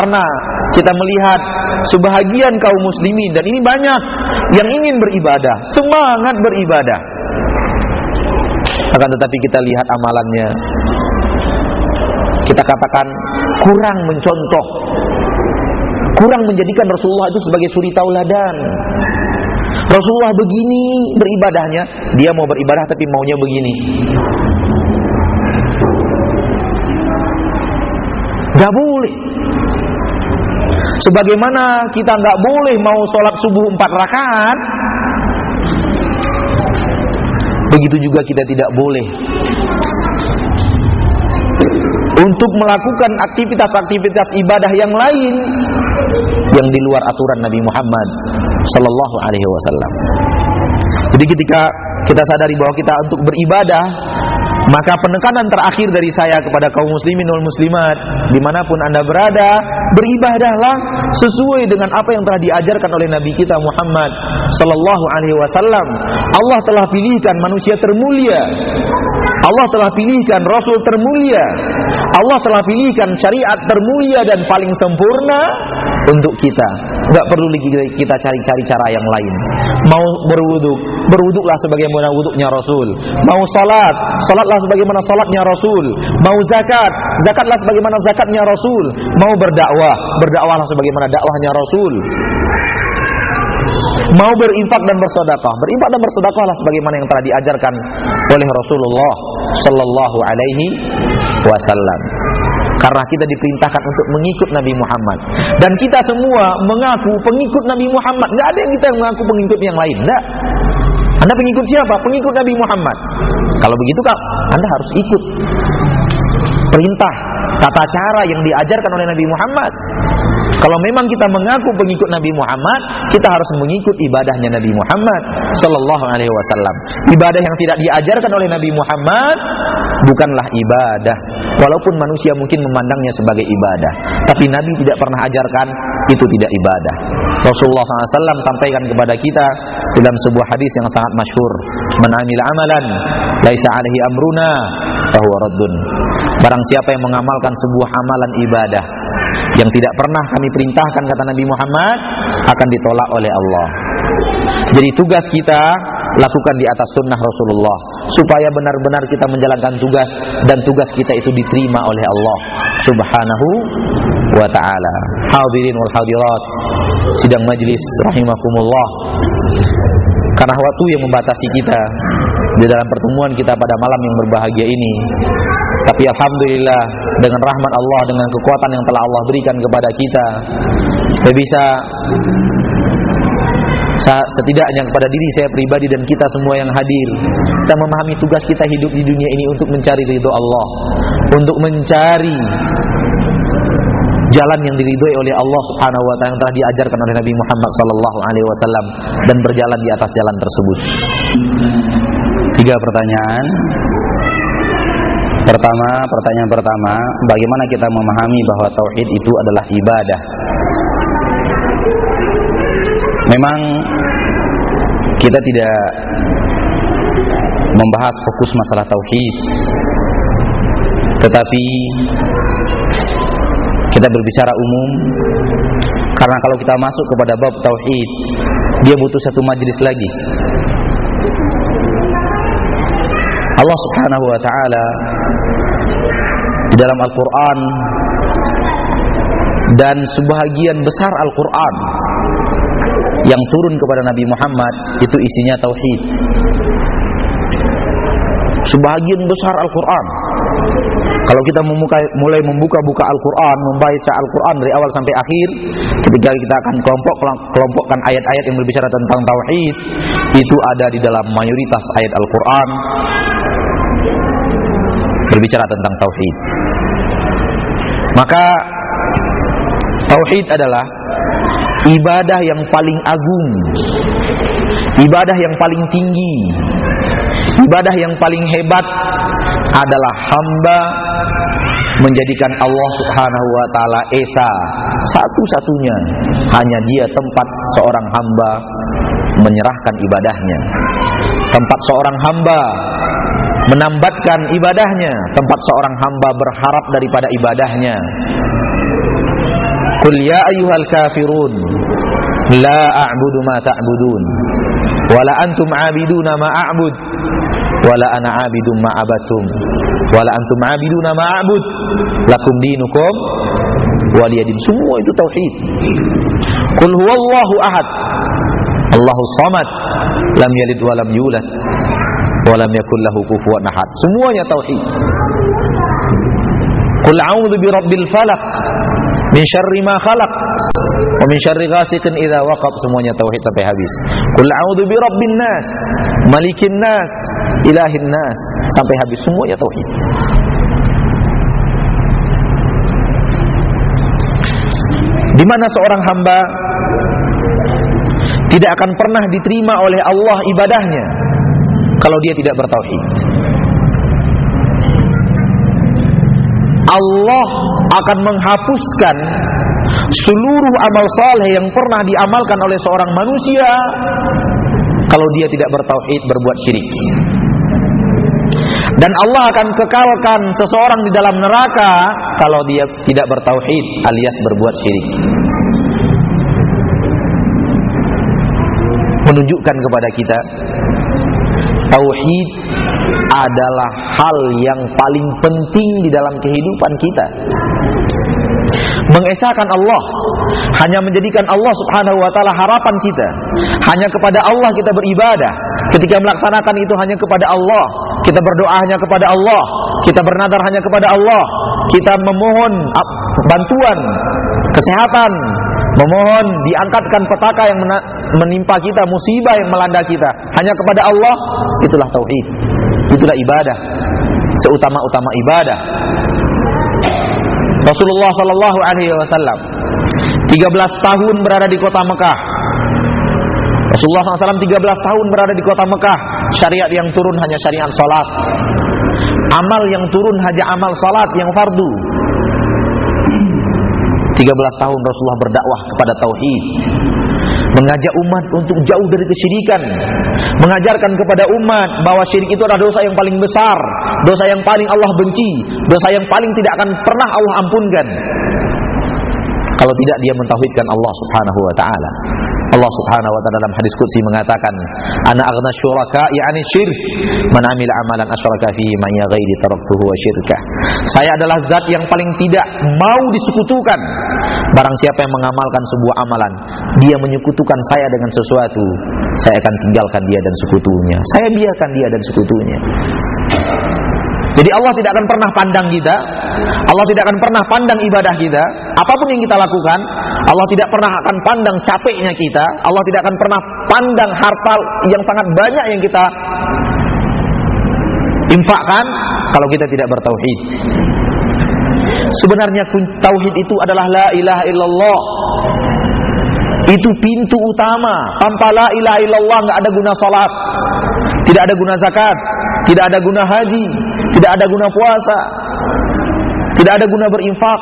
Karena kita melihat sebahagian kaum muslimin, dan ini banyak yang ingin beribadah, semangat beribadah, akan tetapi kita lihat amalannya, kita katakan kurang mencontoh, kurang menjadikan Rasulullah itu sebagai suri tauladan. Rasulullah begini beribadahnya, dia mau beribadah tapi maunya begini. Gak boleh. Sebagaimana kita gak boleh mau sholat subuh 4 rakaat, begitu juga kita tidak boleh untuk melakukan aktivitas-aktivitas ibadah yang lain yang di luar aturan Nabi Muhammad sallallahu alaihi wasallam. Jadi ketika kita sadari bahwa kita untuk beribadah, maka penekanan terakhir dari saya kepada kaum muslimin wal muslimat dimanapun anda berada, beribadahlah sesuai dengan apa yang telah diajarkan oleh Nabi kita Muhammad sallallahu alaihi wasallam. Allah telah pilihkan manusia termulia, Allah telah pilihkan Rasul termulia, Allah telah pilihkan syariat termulia dan paling sempurna untuk kita. Gak perlu lagi kita cari-cari cara yang lain. Mau berwuduk, berwuduklah sebagaimana wuduknya Rasul. Mau salat, salatlah sebagaimana salatnya Rasul. Mau zakat, zakatlah sebagaimana zakatnya Rasul. Mau berdakwah, berdakwahlah sebagaimana dakwahnya Rasul. Mau berinfak dan bersedekah, berinfak dan bersedekahlah sebagaimana yang telah diajarkan oleh Rasulullah sallallahu alaihi wasallam. Karena kita diperintahkan untuk mengikut Nabi Muhammad, dan kita semua mengaku pengikut Nabi Muhammad. Enggak ada yang kita mengaku pengikut yang lain. Enggak. Anda pengikut siapa? Pengikut Nabi Muhammad. Kalau begitu Kak, Anda harus ikut perintah, tata cara yang diajarkan oleh Nabi Muhammad. Kalau memang kita mengaku pengikut Nabi Muhammad, kita harus mengikut ibadahnya Nabi Muhammad sallallahu alaihi wasallam. Ibadah yang tidak diajarkan oleh Nabi Muhammad bukanlah ibadah. Walaupun manusia mungkin memandangnya sebagai ibadah, tapi Nabi tidak pernah ajarkan itu tidak ibadah. Rasulullah SAW sampaikan kepada kita dalam sebuah hadis yang sangat masyhur, "Man amila amalan laisa alaihi amruna fahuwa raddun." Barang siapa yang mengamalkan sebuah amalan ibadah yang tidak pernah kami perintahkan, kata Nabi Muhammad, akan ditolak oleh Allah. Jadi tugas kita lakukan di atas sunnah Rasulullah, supaya benar-benar kita menjalankan tugas, dan tugas kita itu diterima oleh Allah subhanahu wa ta'ala. Hadirin wal hadirat sidang majlis rahimakumullah, karena waktu yang membatasi kita di dalam pertemuan kita pada malam yang berbahagia ini, tapi alhamdulillah dengan rahmat Allah, dengan kekuatan yang telah Allah berikan kepada kita bisa setidaknya kepada diri saya pribadi dan kita semua yang hadir, kita memahami tugas kita hidup di dunia ini untuk mencari ridho Allah, untuk mencari jalan yang diridhoi oleh Allah subhanahu wa ta'ala yang telah diajarkan oleh Nabi Muhammad sallallahu alaihi wasallam, dan berjalan di atas jalan tersebut. 3 pertanyaan. Pertanyaan pertama, bagaimana kita memahami bahwa tauhid itu adalah ibadah? Memang kita tidak membahas fokus masalah tauhid, tetapi kita berbicara umum, karena kalau kita masuk kepada bab tauhid, dia butuh satu majelis lagi. Allah subhanahu wa ta'ala di dalam Al-Quran, dan sebahagian besar Al-Quran yang turun kepada Nabi Muhammad itu isinya tauhid. Sebahagian besar Al-Quran, kalau kita mulai membuka Al-Quran, membaca Al-Quran dari awal sampai akhir, ketika kita akan kelompokkan ayat-ayat yang berbicara tentang tauhid, itu ada di dalam mayoritas ayat Al-Quran berbicara tentang tauhid. Maka tauhid adalah ibadah yang paling agung, ibadah yang paling tinggi, ibadah yang paling hebat adalah hamba menjadikan Allah subhanahu wa ta'ala esa, satu-satunya, hanya dia tempat seorang hamba menyerahkan ibadahnya, tempat seorang hamba menambatkan ibadahnya, tempat seorang hamba berharap daripada ibadahnya. Qul ya ayyuhal kafirun la a'budu ma ta'budun wala antum 'abiduna ma a'bud wala ana 'abidum ma 'abadtum wala antum 'abiduna ma a'bud lakum dinukum waliyadin. Semua itu tauhid. Qul huwallahu ahad Allahus samad lam yalid wa lam yulad wa lam yakul lahu kufuwan ahad. Semuanya tauhid. Qul a'udzu birabbil falaq min syarri ma khalaq wa min syarri ghasiqin idza waqab. Semuanya tauhid sampai habis. Qul a'udzu birabbin nas malikin nas ilahin nas sampai habis. Semuanya tauhid. Di mana seorang hamba tidak akan pernah diterima oleh Allah ibadahnya kalau dia tidak bertauhid. Allah akan menghapuskan seluruh amal saleh yang pernah diamalkan oleh seorang manusia kalau dia tidak bertauhid, berbuat syirik. Dan Allah akan kekalkan seseorang di dalam neraka kalau dia tidak bertauhid alias berbuat syirik. Menunjukkan kepada kita tauhid adalah hal yang paling penting di dalam kehidupan kita. Mengesahkan Allah, hanya menjadikan Allah subhanahu wa ta'ala harapan kita. Hanya kepada Allah kita beribadah. Ketika melaksanakan itu hanya kepada Allah. Kita berdoa hanya kepada Allah. Kita bernadar hanya kepada Allah. Kita memohon bantuan, kesehatan, memohon diangkatkan petaka yang menimpa kita, musibah yang melanda kita hanya kepada Allah. Itulah tauhid. Itulah ibadah, seutama-utama ibadah. Rasulullah sallallahu alaihi wasallam 13 tahun berada di kota Mekah. Rasulullah SAW 13 tahun berada di kota Mekah. Syariat yang turun hanya syariat salat. Amal yang turun hanya amal salat yang fardu. 13 tahun Rasulullah berdakwah kepada tauhid, mengajak umat untuk jauh dari kesyirikan, mengajarkan kepada umat bahwa syirik itu adalah dosa yang paling besar, dosa yang paling Allah benci, dosa yang paling tidak akan pernah Allah ampunkan kalau tidak dia mentauhidkan Allah subhanahu wa ta'ala. Allah subhanahu wa ta'ala dalam hadis qudsi mengatakan, ana aghna syuraka'i 'anil syirk man 'amila amalan asyraka fihi ma ya ghairi taraktuhu wa syirkah. Saya adalah zat yang paling tidak mau disekutukan. Barang siapa yang mengamalkan sebuah amalan, dia menyekutukan saya dengan sesuatu, saya akan tinggalkan dia dan sekutunya. Saya biarkan dia dan sekutunya. Jadi Allah tidak akan pernah pandang kita, Allah tidak akan pernah pandang ibadah kita, apapun yang kita lakukan. Allah tidak pernah akan pandang capeknya kita, Allah tidak akan pernah pandang harta yang sangat banyak yang kita infakkan kalau kita tidak bertauhid. Sebenarnya tauhid itu adalah la ilaha illallah. Itu pintu utama. Tanpa la ilaha illallah enggak ada guna salat, tidak ada guna zakat, tidak ada guna haji, tidak ada guna puasa, tidak ada guna berinfak,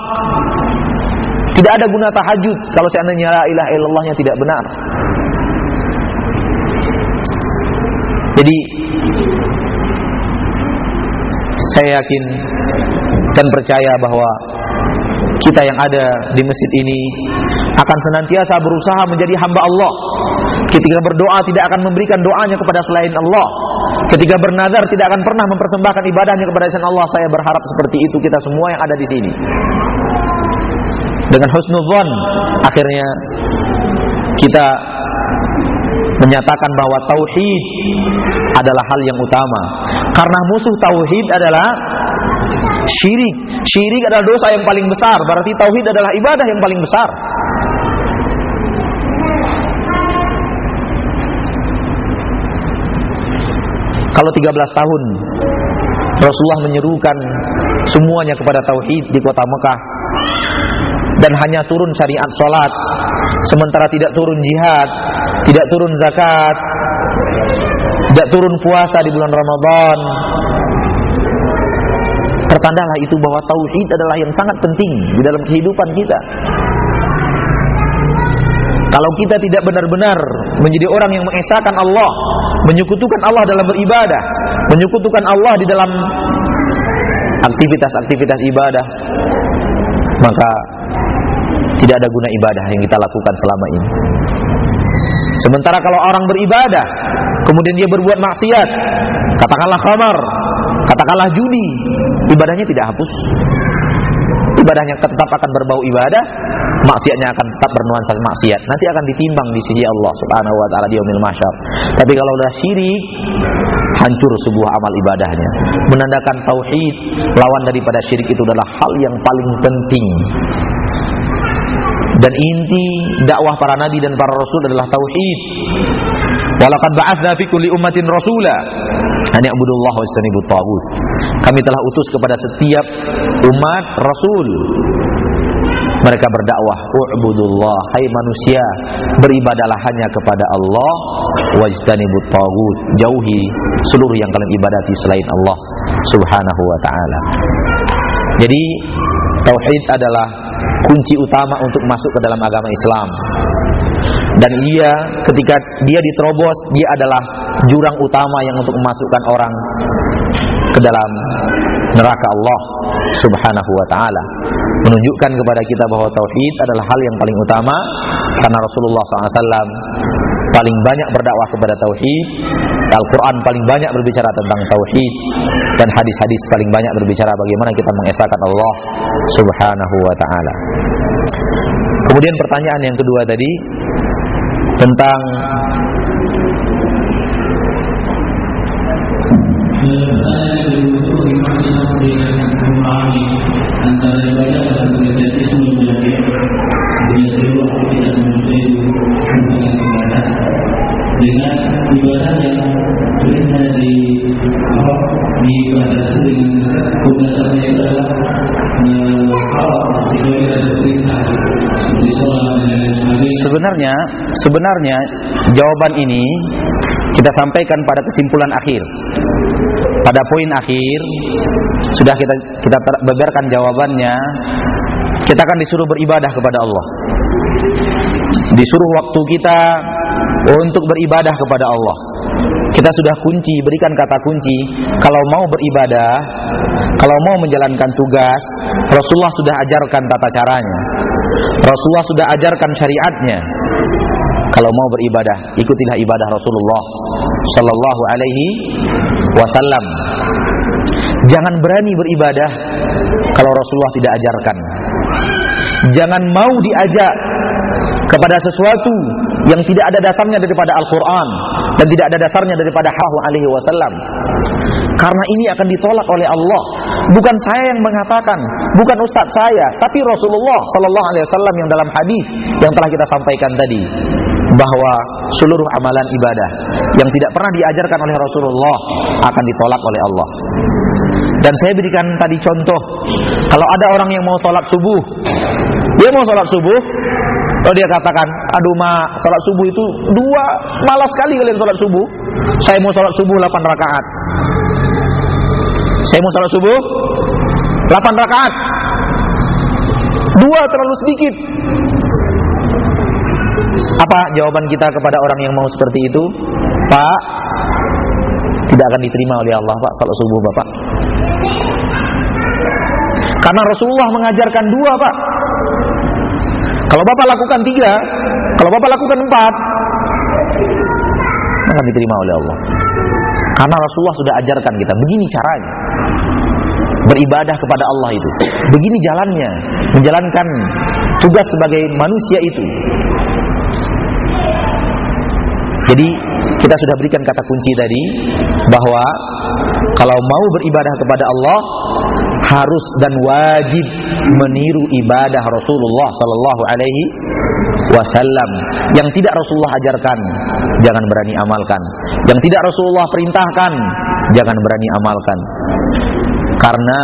tidak ada guna tahajud kalau seandainya la ilaha illallahnya tidak benar. Jadi saya yakin dan percaya bahwa kita yang ada di masjid ini akan senantiasa berusaha menjadi hamba Allah. Ketika berdoa tidak akan memberikan doanya kepada selain Allah. Ketika bernazar tidak akan pernah mempersembahkan ibadahnya kepada selain Allah. Saya berharap seperti itu kita semua yang ada di sini. Dengan husnudzon akhirnya kita menyatakan bahwa tauhid adalah hal yang utama. Karena musuh tauhid adalah syirik. Syirik adalah dosa yang paling besar. Berarti tauhid adalah ibadah yang paling besar. Kalau 13 tahun Rasulullah menyerukan semuanya kepada tauhid di kota Mekah, dan hanya turun syariat salat, sementara tidak turun jihad, tidak turun zakat, tidak turun puasa di bulan Ramadan, pertandalah itu bahwa tauhid adalah yang sangat penting di dalam kehidupan kita. Kalau kita tidak benar-benar menjadi orang yang mengesahkan Allah, menyekutukan Allah dalam beribadah, menyekutukan Allah di dalam aktivitas-aktivitas ibadah, maka tidak ada guna ibadah yang kita lakukan selama ini. Sementara kalau orang beribadah kemudian dia berbuat maksiat, katakanlah khamar, katakanlah judi, ibadahnya tidak hapus. Ibadahnya tetap akan berbau ibadah, maksiatnya akan tetap bernuansa maksiat. Nanti akan ditimbang di sisi Allah Subhanahu wa taala di yaumil mahsyar. Tapi kalau sudah syirik, hancur sebuah amal ibadahnya. Menandakan tauhid, lawan daripada syirik itu adalah hal yang paling penting. Dan inti dakwah para nabi dan para rasul adalah tauhid. Walaqad ba'atsna fi kulli ummatin rasula an ya'budullaha wa yajtanibut taghut. Kami telah utus kepada setiap umat rasul. Mereka berdakwah, u'budullah, hai manusia, beribadalah hanya kepada Allah, wajtanibut taghut, jauhi seluruh yang kalian ibadati selain Allah Subhanahu wa taala. Jadi tauhid adalah kunci utama untuk masuk ke dalam agama Islam. Dan ia ketika dia diterobos, dia adalah jurang utama yang untuk memasukkan orang ke dalam neraka Allah Subhanahu wa taala. Menunjukkan kepada kita bahwa tauhid adalah hal yang paling utama, karena Rasulullah SAW paling banyak berdakwah kepada tauhid, Al-Quran paling banyak berbicara tentang tauhid, dan hadis-hadis paling banyak berbicara bagaimana kita mengesahkan Allah Subhanahu wa ta'ala. Kemudian pertanyaan yang kedua tadi tentang antara ibadah dan fanatisme belajar dengan seluruh aktivitas manusia itu bukan ibadah, dengan ibadah yang perintah di ibadah itu dengan tugasannya itu adalah awal ibadah perintah seperti sholat dan lain sebagainya. Sebenarnya jawaban ini kita sampaikan pada kesimpulan akhir. Pada poin akhir sudah kita beberkan jawabannya. Kita akan disuruh beribadah kepada Allah. Disuruh waktu kita untuk beribadah kepada Allah. Kita sudah kunci, berikan kata kunci. Kalau mau beribadah, kalau mau menjalankan tugas, Rasulullah sudah ajarkan tata caranya. Rasulullah sudah ajarkan syariatnya. Kalau mau beribadah, ikutilah ibadah Rasulullah sallallahu alaihi wasallam. Jangan berani beribadah kalau Rasulullah tidak ajarkan. Jangan mau diajak kepada sesuatu yang tidak ada dasarnya daripada Al-Quran dan tidak ada dasarnya daripada Sallallahu alaihi wasallam. Karena ini akan ditolak oleh Allah. Bukan saya yang mengatakan, bukan ustadz saya, tapi Rasulullah sallallahu alaihi wasallam yang dalam hadis yang telah kita sampaikan tadi, bahwa seluruh amalan ibadah yang tidak pernah diajarkan oleh Rasulullah akan ditolak oleh Allah. Dan saya berikan tadi contoh, kalau ada orang yang mau sholat subuh, dia mau sholat subuh, kalau dia katakan, aduh ma, sholat subuh itu malas sekali kalian sholat subuh. Saya mau sholat subuh 8 rakaat. Saya mau sholat subuh 8 rakaat. 2 terlalu sedikit. Apa jawaban kita kepada orang yang mau seperti itu? Pak, tidak akan diterima oleh Allah, Pak, sholat subuh Bapak. Karena Rasulullah mengajarkan 2, Pak. Kalau Bapak lakukan 3, kalau Bapak lakukan 4, akan diterima oleh Allah. Karena Rasulullah sudah ajarkan kita, begini caranya beribadah kepada Allah itu. Begini jalannya, menjalankan tugas sebagai manusia itu. Jadi kita sudah berikan kata kunci tadi, bahwa kalau mau beribadah kepada Allah harus dan wajib meniru ibadah Rasulullah sallallahu alaihi wasallam. Yang tidak Rasulullah ajarkan, jangan berani amalkan. Yang tidak Rasulullah perintahkan, jangan berani amalkan. Karena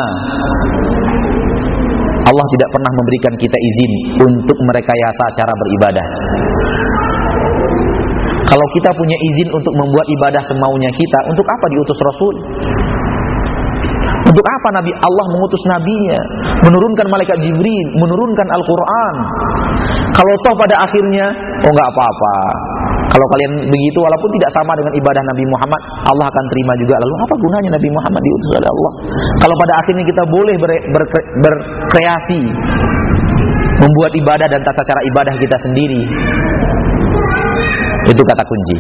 Allah tidak pernah memberikan kita izin untuk merekayasa cara beribadah. Kalau kita punya izin untuk membuat ibadah semaunya kita, untuk apa diutus Rasul? Untuk apa Nabi Allah mengutus nabinya, menurunkan malaikat Jibril, menurunkan Al-Quran? Kalau toh pada akhirnya, oh enggak apa-apa, kalau kalian begitu walaupun tidak sama dengan ibadah Nabi Muhammad, Allah akan terima juga. Lalu apa gunanya Nabi Muhammad diutus oleh Allah? Kalau pada akhirnya kita boleh berkreasi, membuat ibadah dan tata cara ibadah kita sendiri. Itu kata kunci.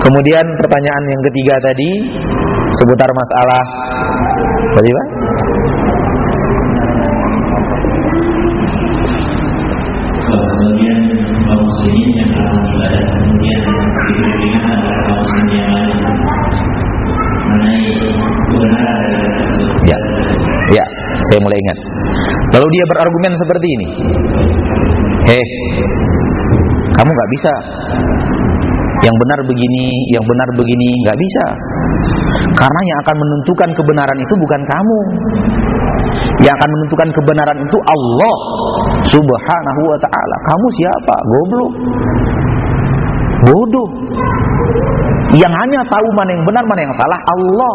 Kemudian pertanyaan yang ketiga tadi seputar masalah bagaimana? Kemudian kaum muslimin yang melakukan ibadah kemudian diberikan oleh kaum muslimin yang lain mengenai kebenaran dari tersebut. Ya, saya mulai ingat. Lalu dia berargumen seperti ini. Kamu nggak bisa. Yang benar begini, nggak bisa. Karena yang akan menentukan kebenaran itu bukan kamu. Yang akan menentukan kebenaran itu Allah Subhanahu wa ta'ala. Kamu siapa? Goblok, bodoh. Yang hanya tahu mana yang benar, mana yang salah Allah.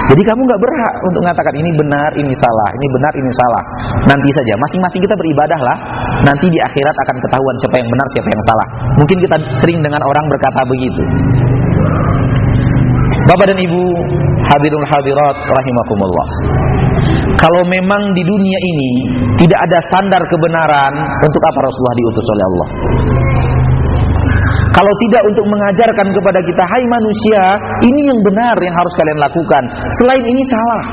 Jadi kamu gak berhak untuk mengatakan ini benar, ini salah, ini benar, ini salah. Nanti saja, masing-masing kita beribadahlah. Nanti di akhirat akan ketahuan siapa yang benar, siapa yang salah. Mungkin kita sering dengan orang berkata begitu. Bapak dan Ibu hadirul hadirat rahimakumullah. Kalau memang di dunia ini tidak ada standar kebenaran, untuk apa Rasulullah diutus oleh Allah? Kalau tidak untuk mengajarkan kepada kita, hai manusia, ini yang benar yang harus kalian lakukan, selain ini salah.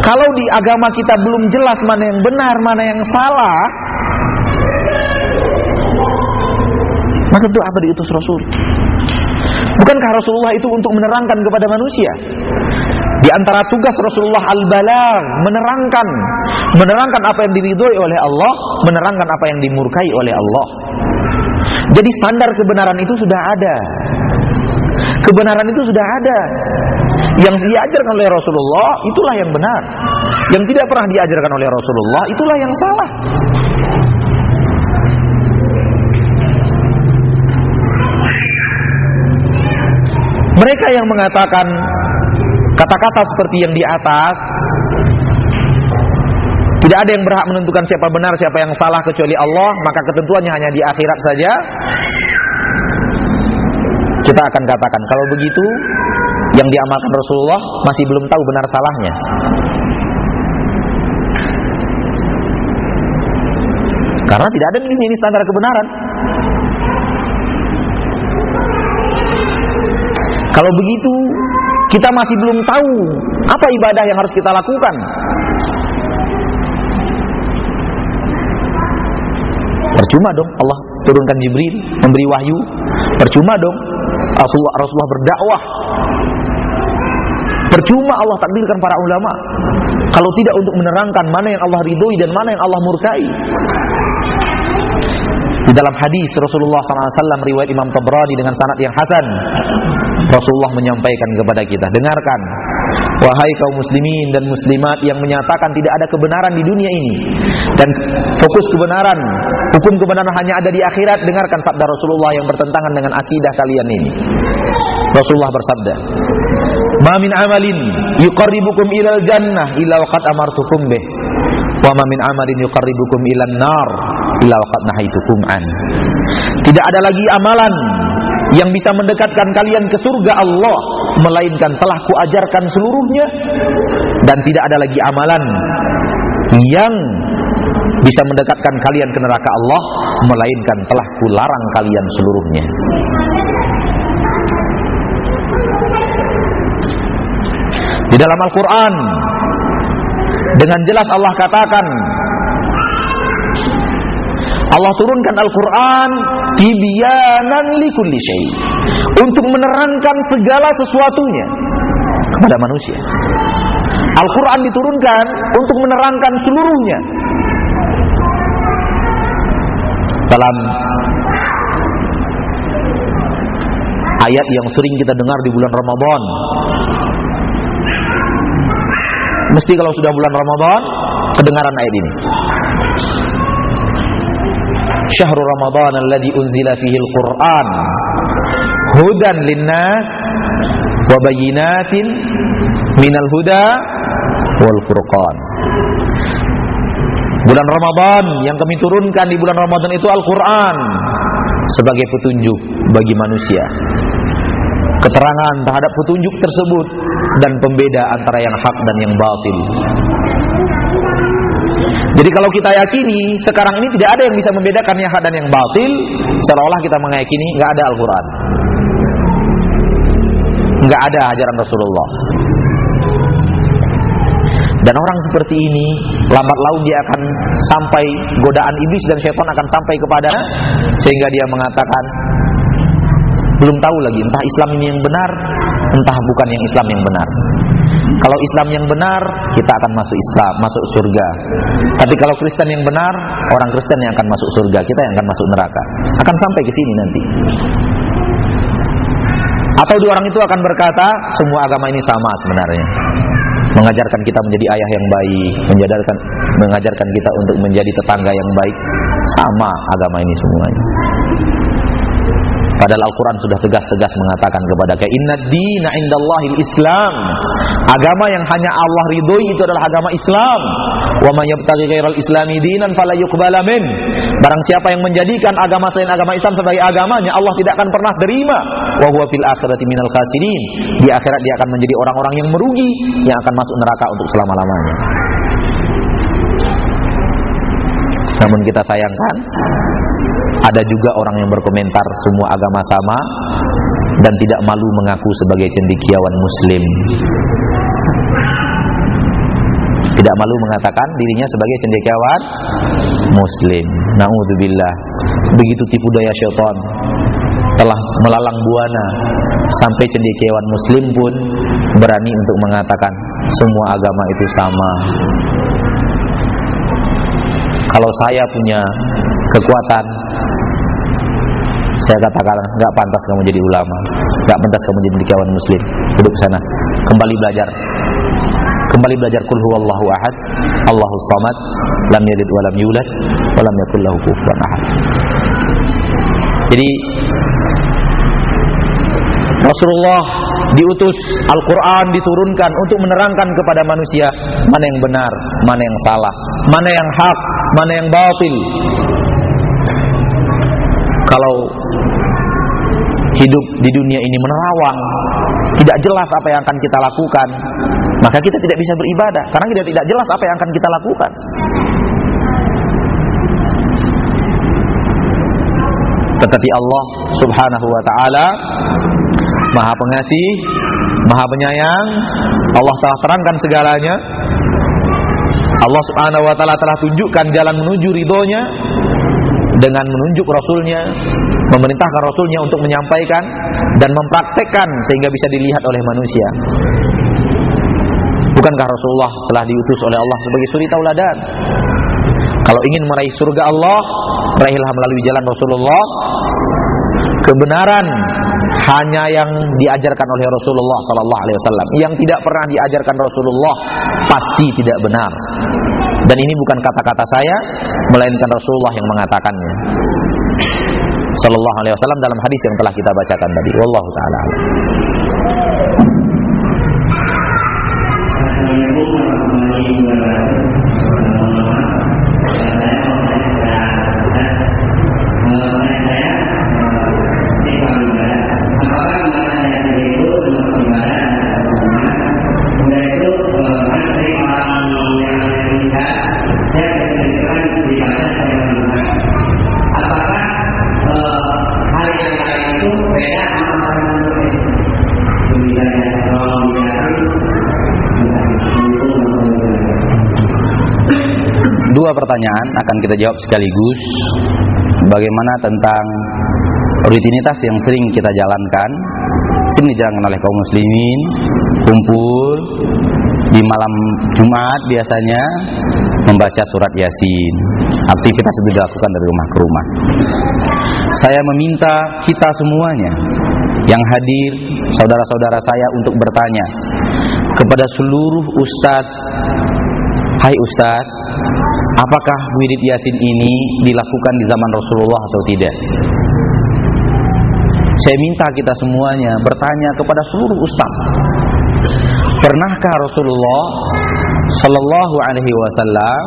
Kalau di agama kita belum jelas mana yang benar, mana yang salah, maka itu apa diutus Rasul? Bukankah Rasulullah itu untuk menerangkan kepada manusia? Di antara tugas Rasulullah al-balagh, menerangkan apa yang diridhoi oleh Allah, menerangkan apa yang dimurkai oleh Allah. Jadi standar kebenaran itu sudah ada. Kebenaran itu sudah ada. Yang diajarkan oleh Rasulullah itulah yang benar. Yang tidak pernah diajarkan oleh Rasulullah itulah yang salah. Mereka yang mengatakan kata-kata seperti yang di atas, tidak ada yang berhak menentukan siapa benar, siapa yang salah kecuali Allah, maka ketentuannya hanya di akhirat saja. Kita akan katakan, kalau begitu yang diamalkan Rasulullah masih belum tahu benar salahnya. Karena tidak ada ini standar kebenaran. Kalau begitu, kita masih belum tahu apa ibadah yang harus kita lakukan. Percuma dong Allah turunkan Jibril memberi wahyu. Percuma dong Rasulullah berdakwah. Percuma Allah takdirkan para ulama, kalau tidak untuk menerangkan mana yang Allah ridhoi dan mana yang Allah murkai. Di dalam hadis Rasulullah SAW riwayat Imam Tabrani dengan sanad yang hasan, Rasulullah menyampaikan kepada kita, dengarkan wahai kaum muslimin dan muslimat yang menyatakan tidak ada kebenaran di dunia ini dan fokus kebenaran, hukum kebenaran hanya ada di akhirat. Dengarkan sabda Rasulullah yang bertentangan dengan akidah kalian ini. Rasulullah bersabda, ma min amalin yuqarribukum ilal jannah illa waqad amartukum bih, wa ma min amalin yuqarribukum ilan nar illa waqad nahaitukum an. Tidak ada lagi amalan yang bisa mendekatkan kalian ke surga Allah, melainkan telah kuajarkan seluruhnya. Dan tidak ada lagi amalan yang bisa mendekatkan kalian ke neraka Allah, melainkan telah kularang kalian seluruhnya. Di dalam Al-Quran dengan jelas Allah katakan, Allah turunkan Al-Quran tibyanan likulli syai', untuk menerangkan segala sesuatunya kepada manusia. Al-Quran diturunkan untuk menerangkan seluruhnya. Dalam ayat yang sering kita dengar di bulan Ramadan, mesti kalau sudah bulan Ramadan kedengaran ayat ini. Syahrul Ramadan alladzi unzila fihi al-Qur'an hudan linnas wa bayyinatin minal huda wal furqan. Bulan Ramadan yang kami turunkan di bulan Ramadan itu Al-Qur'an sebagai petunjuk bagi manusia, keterangan terhadap petunjuk tersebut dan pembeda antara yang hak dan yang batil. Jadi kalau kita yakini sekarang ini tidak ada yang bisa membedakan yang hak dan yang batil, seolah-olah kita meyakini nggak ada Al-Quran, nggak ada ajaran Rasulullah. Dan orang seperti ini lambat laun dia akan sampai, godaan iblis dan syaitan akan sampai kepadanya, sehingga dia mengatakan belum tahu lagi entah Islam ini yang benar, entah bukan yang Islam yang benar. Kalau Islam yang benar, kita akan masuk Islam, masuk surga. Tapi kalau Kristen yang benar, orang Kristen yang akan masuk surga, kita yang akan masuk neraka. Akan sampai ke sini nanti. Atau dua orang itu akan berkata, semua agama ini sama sebenarnya, mengajarkan kita menjadi ayah yang baik, mengajarkan kita untuk menjadi tetangga yang baik. Sama agama ini semuanya. Padahal Al-Quran sudah tegas-tegas mengatakan kepada kita, Inna dina indallahil Islam. Agama yang hanya Allah ridhoi itu adalah agama Islam. Wa may yabtaghi ghairal islami dinan fala yuqbala min. Barang siapa yang menjadikan agama selain agama Islam sebagai agamanya, Allah tidak akan pernah terima. Wa huwa fil akhirati minal khasirin. Di akhirat dia akan menjadi orang-orang yang merugi, yang akan masuk neraka untuk selama-lamanya. Namun kita sayangkan, ada juga orang yang berkomentar semua agama sama dan tidak malu mengaku sebagai cendekiawan muslim. Tidak malu mengatakan dirinya sebagai cendekiawan muslim. Na'udzubillah. Begitu tipu daya syaitan telah melalang buana, sampai cendekiawan muslim pun berani untuk mengatakan semua agama itu sama. Kalau saya punya kekuatan, saya katakan, nggak pantas kamu jadi ulama, nggak pantas kamu jadi cendekiawan muslim. Duduk sana, kembali belajar qul huwallahu ahad, Allahus samad, lam yalid wa lam yulad wa lam yakul lahu kufuwan ahad. Jadi Rasulullah diutus, Al-Quran diturunkan untuk menerangkan kepada manusia mana yang benar, mana yang salah, mana yang hak, mana yang batil. Kalau hidup di dunia ini menerawang, tidak jelas apa yang akan kita lakukan, maka kita tidak bisa beribadah, karena kita tidak jelas apa yang akan kita lakukan. Tetapi Allah subhanahu wa ta'ala Maha pengasih, Maha penyayang. Allah telah terangkan segalanya. Allah subhanahu wa ta'ala telah tunjukkan jalan menuju ridhonya dengan menunjuk Rasulnya, memerintahkan Rasulnya untuk menyampaikan dan mempraktekkan sehingga bisa dilihat oleh manusia. Bukankah Rasulullah telah diutus oleh Allah sebagai suri tauladan? Kalau ingin meraih surga Allah, raihlah melalui jalan Rasulullah. Kebenaran hanya yang diajarkan oleh Rasulullah sallallahu alaihi wasallam. Yang tidak pernah diajarkan Rasulullah pasti tidak benar. Dan ini bukan kata-kata saya, melainkan Rasulullah yang mengatakannya sallallahu alaihi wasallam dalam hadis yang telah kita bacakan tadi. Wallahu taala a'lam. Dua pertanyaan akan kita jawab sekaligus. Bagaimana tentang rutinitas yang sering kita jalankan, sering dijalankan oleh kaum muslimin, kumpul di malam Jumat biasanya membaca surat Yasin. Aktivitas itu dilakukan dari rumah ke rumah. Saya meminta kita semuanya yang hadir, saudara-saudara saya, untuk bertanya kepada seluruh ustadz, hai ustadz, apakah wirid Yasin ini dilakukan di zaman Rasulullah atau tidak? Saya minta kita semuanya bertanya kepada seluruh ustaz, pernahkah Rasulullah sallallahu alaihi wasallam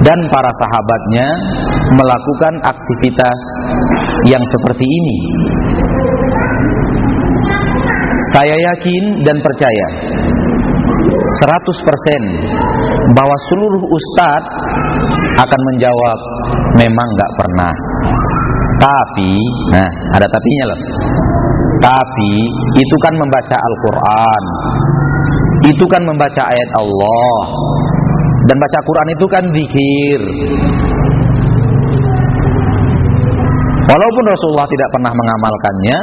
dan para sahabatnya melakukan aktivitas yang seperti ini? Saya yakin dan percaya 100% bahwa seluruh ustadz akan menjawab memang nggak pernah. Tapi, nah ada tapinya loh. Tapi itu kan membaca Al-Quran, itu kan membaca ayat Allah, dan baca Quran itu kan zikir. Walaupun Rasulullah tidak pernah mengamalkannya,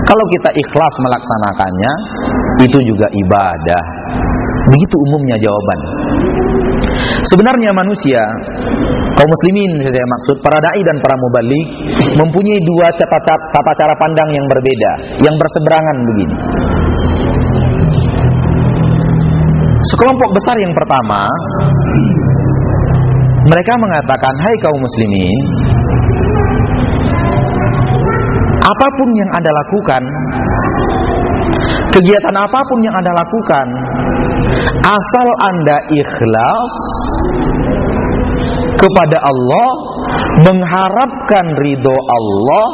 kalau kita ikhlas melaksanakannya, itu juga ibadah. Begitu umumnya jawaban. Sebenarnya manusia, kaum muslimin saya maksud, para dai dan para mubalik, mempunyai dua tata cara pandang yang berbeda, yang berseberangan begini. Sekelompok besar yang pertama, mereka mengatakan, hai kaum muslimin, apapun yang Anda lakukan, kegiatan apapun yang Anda lakukan, asal Anda ikhlas kepada Allah, mengharapkan ridho Allah,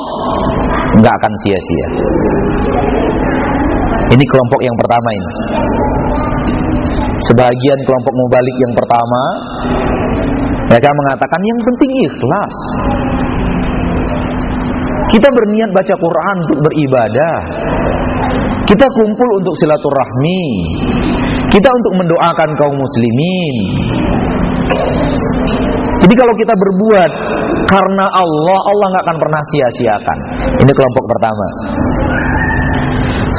nggak akan sia-sia. Ini kelompok yang pertama ini. Sebagian kelompok mubalik yang pertama, mereka mengatakan yang penting ikhlas. Kita berniat baca Quran untuk beribadah, kita kumpul untuk silaturahmi, kita untuk mendoakan kaum muslimin. Jadi kalau kita berbuat karena Allah, Allah nggak akan pernah sia-siakan. Ini kelompok pertama.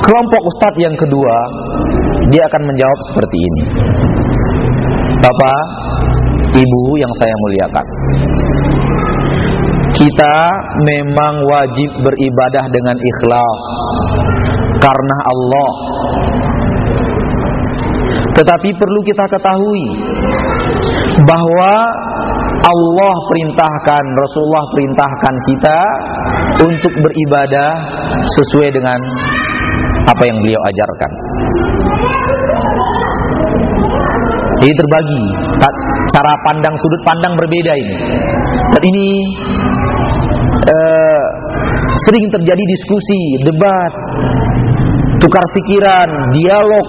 Kelompok ustadz yang kedua, dia akan menjawab seperti ini. Bapak, Ibu yang saya muliakan, kita memang wajib beribadah dengan ikhlas karena Allah. Tetapi perlu kita ketahui bahwa Allah perintahkan, Rasulullah perintahkan kita untuk beribadah sesuai dengan apa yang beliau ajarkan. Jadi terbagi cara pandang, sudut pandang berbeda ini. Dan ini sering terjadi diskusi, debat, tukar pikiran, dialog.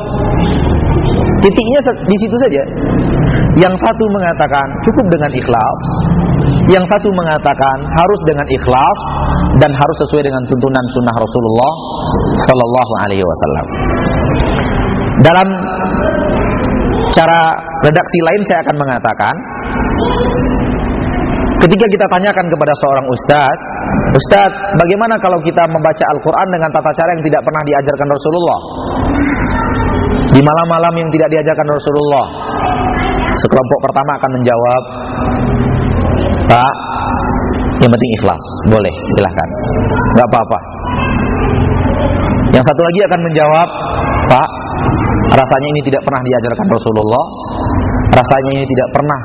Titiknya di situ saja. Yang satu mengatakan cukup dengan ikhlas, yang satu mengatakan harus dengan ikhlas dan harus sesuai dengan tuntunan sunnah Rasulullah Sallallahu Alaihi Wasallam. Dalam cara redaksi lain saya akan mengatakan, ketika kita tanyakan kepada seorang ustadz, Ustadz, bagaimana kalau kita membaca Al-Quran dengan tata cara yang tidak pernah diajarkan Rasulullah, di malam-malam yang tidak diajarkan Rasulullah? Sekelompok pertama akan menjawab, Pak, yang penting ikhlas, boleh, silahkan, gak apa-apa. Yang satu lagi akan menjawab, Pak, rasanya ini tidak pernah diajarkan Rasulullah, rasanya ini tidak pernah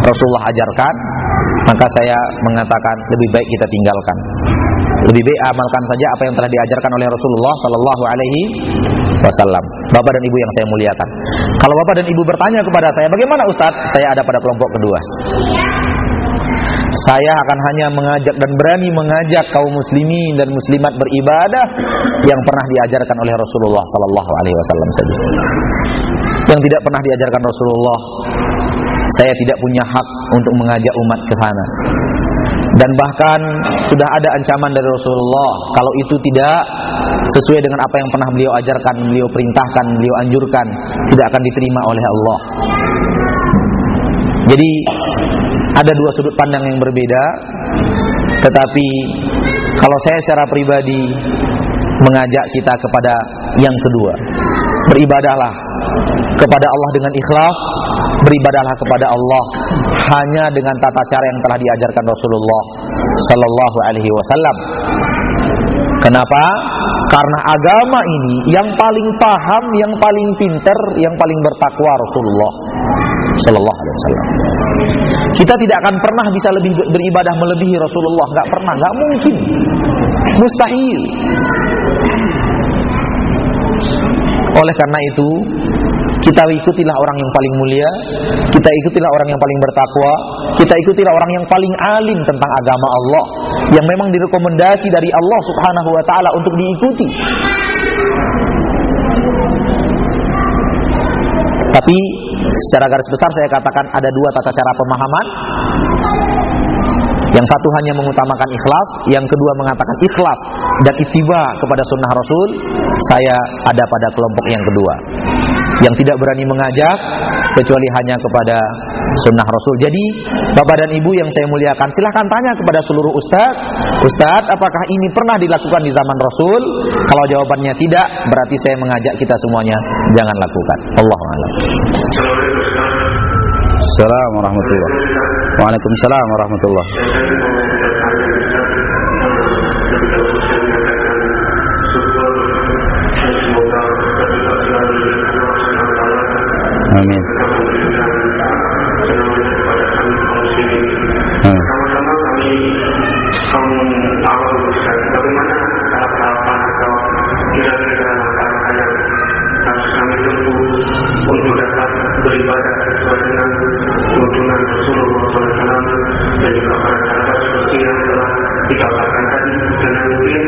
Rasulullah ajarkan, maka saya mengatakan lebih baik kita tinggalkan. Lebih baik amalkan saja apa yang telah diajarkan oleh Rasulullah Sallallahu Alaihi Wasallam. Bapak dan Ibu yang saya muliakan, kalau Bapak dan Ibu bertanya kepada saya, bagaimana Ustadz? Saya ada pada kelompok kedua. Saya akan hanya mengajak dan berani mengajak kaum muslimin dan muslimat beribadah yang pernah diajarkan oleh Rasulullah Sallallahu Alaihi Wasallam saja. Yang tidak pernah diajarkan Rasulullah, saya tidak punya hak untuk mengajak umat ke sana. Dan bahkan sudah ada ancaman dari Rasulullah, kalau itu tidak sesuai dengan apa yang pernah beliau ajarkan, beliau perintahkan, beliau anjurkan, tidak akan diterima oleh Allah. Jadi ada dua sudut pandang yang berbeda. Tetapi kalau saya secara pribadi mengajak kita kepada yang kedua, beribadahlah kepada Allah dengan ikhlas, beribadahlah kepada Allah hanya dengan tata cara yang telah diajarkan Rasulullah Sallallahu Alaihi Wasallam. Kenapa? Karena agama ini yang paling paham, yang paling pintar, yang paling bertakwa Rasulullah Sallallahu Alaihi Wasallam. Kita tidak akan pernah bisa lebih beribadah melebihi Rasulullah, nggak pernah, nggak mungkin, mustahil. Oleh karena itu, kita ikutilah orang yang paling mulia, kita ikutilah orang yang paling bertakwa, kita ikutilah orang yang paling alim tentang agama Allah, yang memang direkomendasi dari Allah Subhanahu wa ta'ala untuk diikuti. Tapi secara garis besar saya katakan ada dua tata cara pemahaman. Yang satu hanya mengutamakan ikhlas, yang kedua mengatakan ikhlas dan ittiba kepada sunnah Rasul. Saya ada pada kelompok yang kedua, yang tidak berani mengajak kecuali hanya kepada sunnah Rasul. Jadi Bapak dan Ibu yang saya muliakan, silahkan tanya kepada seluruh Ustadz, apakah ini pernah dilakukan di zaman Rasul? Kalau jawabannya tidak, berarti saya mengajak kita semuanya jangan lakukan. Allahu a'lam. Assalamualaikum warahmatullahi wabarakatuh. Waalaikumsalam warahmatullahi wabarakatuh. Amin. Sama-sama kami awal Ustaz, bagaimana tahapan atau kira-kira langkah yang harus kami tempuh untuk dapat beribadah sesuai dengan tuntunan Rasulullah SAW dan juga para sahabat seperti yang telah dikabarkan tadi. Dan mungkin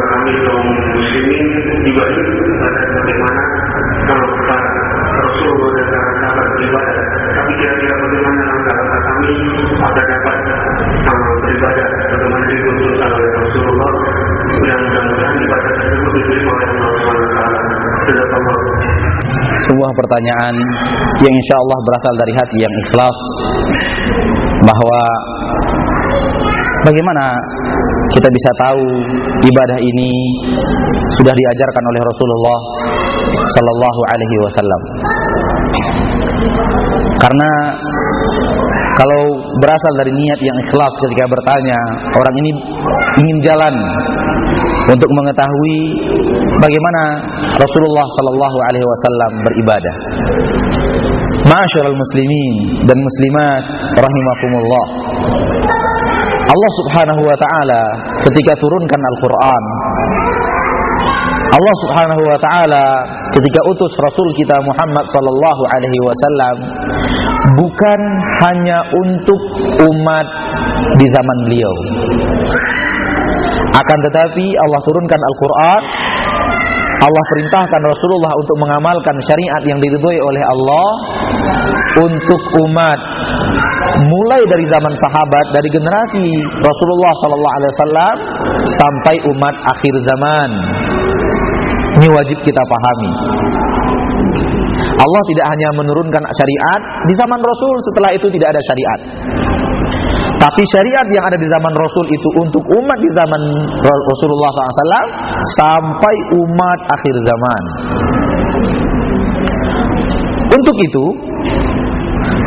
kami kaum muslimin juga beribadah bagaimana para Rasulullah dan para sahabat beribadah. Tapi kira-kira bagaimana langkah-langkah kami agar dapat beribadah bagaimana dituntut oleh Rasulullah, yang mudah-mudahan ibadah tersebut diterima oleh Allah SWT. Sebuah pertanyaan yang insya Allah berasal dari hati yang ikhlas, bahwa bagaimana kita bisa tahu ibadah ini sudah diajarkan oleh Rasulullah Sallallahu Alaihi Wasallam. Karena kalau berasal dari niat yang ikhlas ketika bertanya, orang ini ingin jalan untuk mengetahui bagaimana Rasulullah Sallallahu Alaihi Wasallam beribadah. Ma'asyiral muslimin dan muslimat rahimakumullah, Allah Subhanahu wa taala ketika turunkan Al-Qur'an, Allah Subhanahu wa taala ketika utus Rasul kita Muhammad sallallahu alaihi wasallam, bukan hanya untuk umat di zaman beliau, akan tetapi Allah turunkan Al-Qur'an, Allah perintahkan Rasulullah untuk mengamalkan syariat yang diridhoi oleh Allah untuk umat, mulai dari zaman sahabat, dari generasi Rasulullah sallallahu alaihi wasallam sampai umat akhir zaman. Ini wajib kita pahami. Allah tidak hanya menurunkan syariat di zaman Rasul, setelah itu tidak ada syariat. Tapi syariat yang ada di zaman Rasul itu untuk umat di zaman Rasulullah SAW sampai umat akhir zaman. Untuk itu,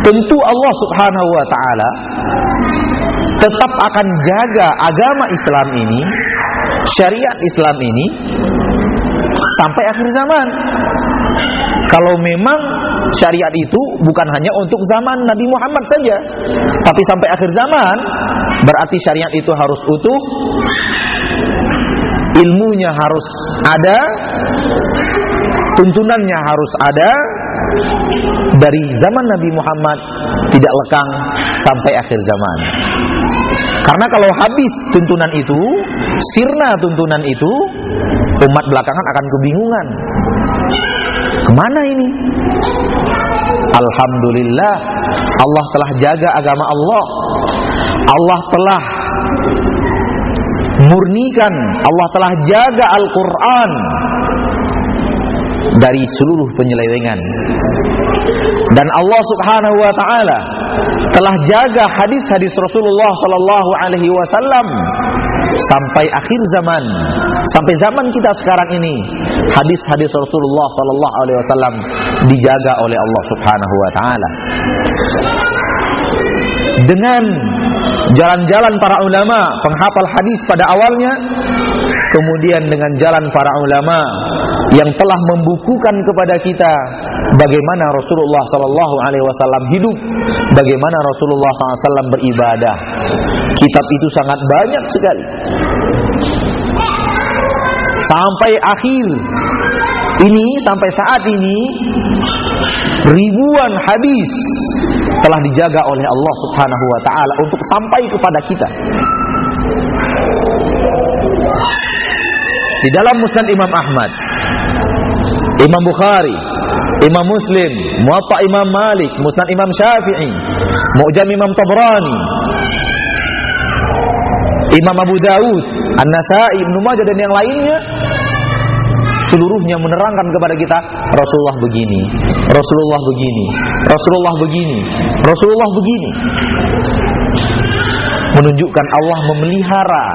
tentu Allah Subhanahu wa ta'ala tetap akan jaga agama Islam ini, syariat Islam ini sampai akhir zaman. Kalau memang syariat itu bukan hanya untuk zaman Nabi Muhammad saja, tapi sampai akhir zaman, berarti syariat itu harus utuh, ilmunya harus ada, tuntunannya harus ada, dari zaman Nabi Muhammad tidak lekang sampai akhir zaman. Karena kalau habis tuntunan itu, sirna tuntunan itu, umat belakangan akan kebingungan. Kemana ini? Alhamdulillah, Allah telah jaga agama Allah. Allah telah murnikan, Allah telah jaga Al-Quran dari seluruh penyelewengan. Dan Allah Subhanahu wa ta'ala telah jaga hadis-hadis Rasulullah Sallallahu Alaihi Wasallam sampai akhir zaman, sampai zaman kita sekarang ini, hadis-hadis Rasulullah Sallallahu Alaihi Wasallam dijaga oleh Allah Subhanahu Wa Taala. Dengan jalan-jalan para ulama penghafal hadis pada awalnya, kemudian dengan jalan para ulama yang telah membukukan kepada kita bagaimana Rasulullah Sallallahu Alaihi Wasallam hidup, bagaimana Rasulullah SAW beribadah. Kitab itu sangat banyak sekali. Sampai akhir ini, sampai saat ini, ribuan hadis telah dijaga oleh Allah Subhanahu wa ta'ala untuk sampai kepada kita. Di dalam Musnad Imam Ahmad, Imam Bukhari, Imam Muslim, Muwatta Imam Malik, Musnad Imam Syafi'i, Mu'jam Imam Tabrani, Imam Abu Dawud, An-Nasa'i, Ibnu Majah dan yang lainnya, seluruhnya menerangkan kepada kita Rasulullah begini, Rasulullah begini, Rasulullah begini, Rasulullah begini. Menunjukkan Allah memelihara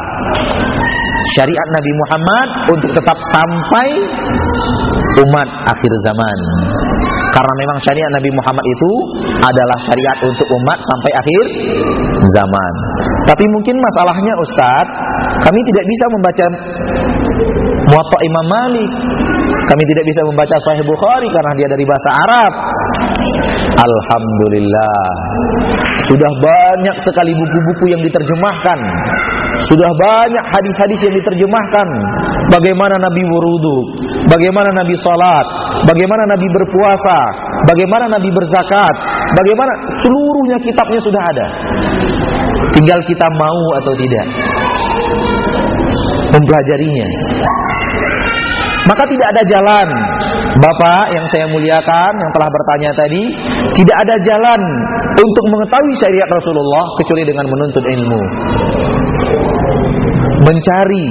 syariat Nabi Muhammad untuk tetap sampai umat akhir zaman. Karena memang syariat Nabi Muhammad itu adalah syariat untuk umat sampai akhir zaman. Tapi mungkin masalahnya Ustaz, kami tidak bisa membaca Muwatta Imam Malik, kami tidak bisa membaca Sahih Bukhari karena dia dari bahasa Arab. Alhamdulillah, sudah banyak sekali buku-buku yang diterjemahkan, sudah banyak hadis-hadis yang diterjemahkan. Bagaimana Nabi berwudu, bagaimana Nabi salat, bagaimana Nabi berpuasa, bagaimana Nabi berzakat, bagaimana, seluruhnya kitabnya sudah ada. Tinggal kita mau atau tidak mempelajarinya. Maka tidak ada jalan, Bapak yang saya muliakan, yang telah bertanya tadi, tidak ada jalan untuk mengetahui syariat Rasulullah kecuali dengan menuntut ilmu. Mencari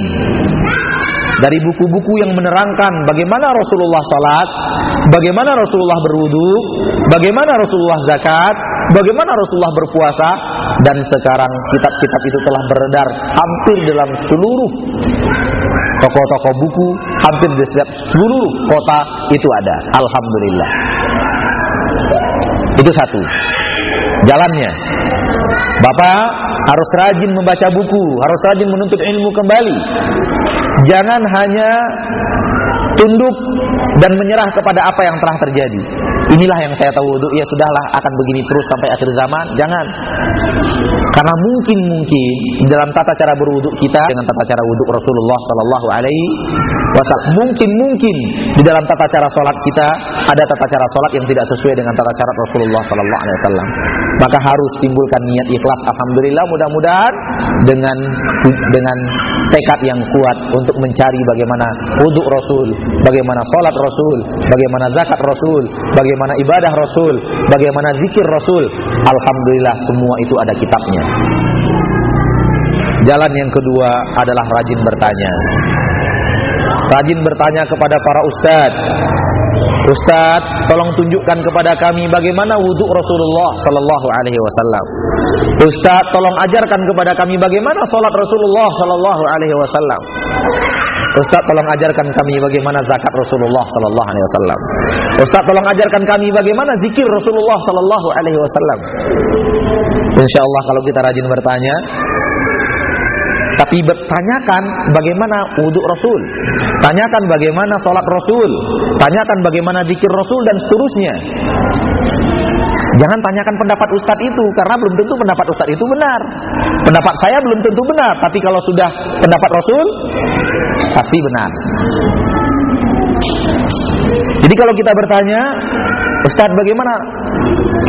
dari buku-buku yang menerangkan bagaimana Rasulullah salat, bagaimana Rasulullah berwudu, bagaimana Rasulullah zakat, bagaimana Rasulullah berpuasa. Dan sekarang kitab-kitab itu telah beredar hampir dalam seluruh toko-toko buku, hampir di setiap seluruh kota itu ada. Alhamdulillah. Itu satu jalannya. Bapak harus rajin membaca buku, harus rajin menuntut ilmu kembali. Jangan hanya tunduk dan menyerah kepada apa yang telah terjadi. Inilah yang saya tahu, ya sudahlah, akan begini terus sampai akhir zaman. Jangan. Karena mungkin dalam tata cara berwudu kita dengan tata cara wudu Rasulullah sallallahu alaihi wasallam, mungkin di dalam tata cara salat kita ada tata cara salat yang tidak sesuai dengan tata cara Rasulullah sallallahu alaihi wasallam. Maka harus timbulkan niat ikhlas. Alhamdulillah, mudah-mudahan dengan tekad yang kuat untuk mencari bagaimana wudu Rasul, bagaimana salat Rasul, bagaimana zakat Rasul, bagaimana ibadah Rasul, bagaimana zikir Rasul. Alhamdulillah, semua itu ada kitabnya. Jalan yang kedua adalah rajin bertanya. Rajin bertanya kepada para ustaz. Ustaz, tolong tunjukkan kepada kami bagaimana wudu Rasulullah sallallahu alaihi wasallam. Ustaz, tolong ajarkan kepada kami bagaimana salat Rasulullah sallallahu alaihi wasallam. Ustaz, tolong ajarkan kami bagaimana zakat Rasulullah sallallahu alaihi wasallam. Ustaz, tolong ajarkan kami bagaimana zikir Rasulullah sallallahu alaihi wasallam. Insyaallah kalau kita rajin bertanya, tapi bertanyakan bagaimana wudu Rasul, tanyakan bagaimana salat Rasul, tanyakan bagaimana zikir Rasul dan seterusnya. Jangan tanyakan pendapat ustadz itu, karena belum tentu pendapat ustadz itu benar. Pendapat saya belum tentu benar, tapi kalau sudah pendapat Rasul pasti benar. Jadi kalau kita bertanya, Ustadz bagaimana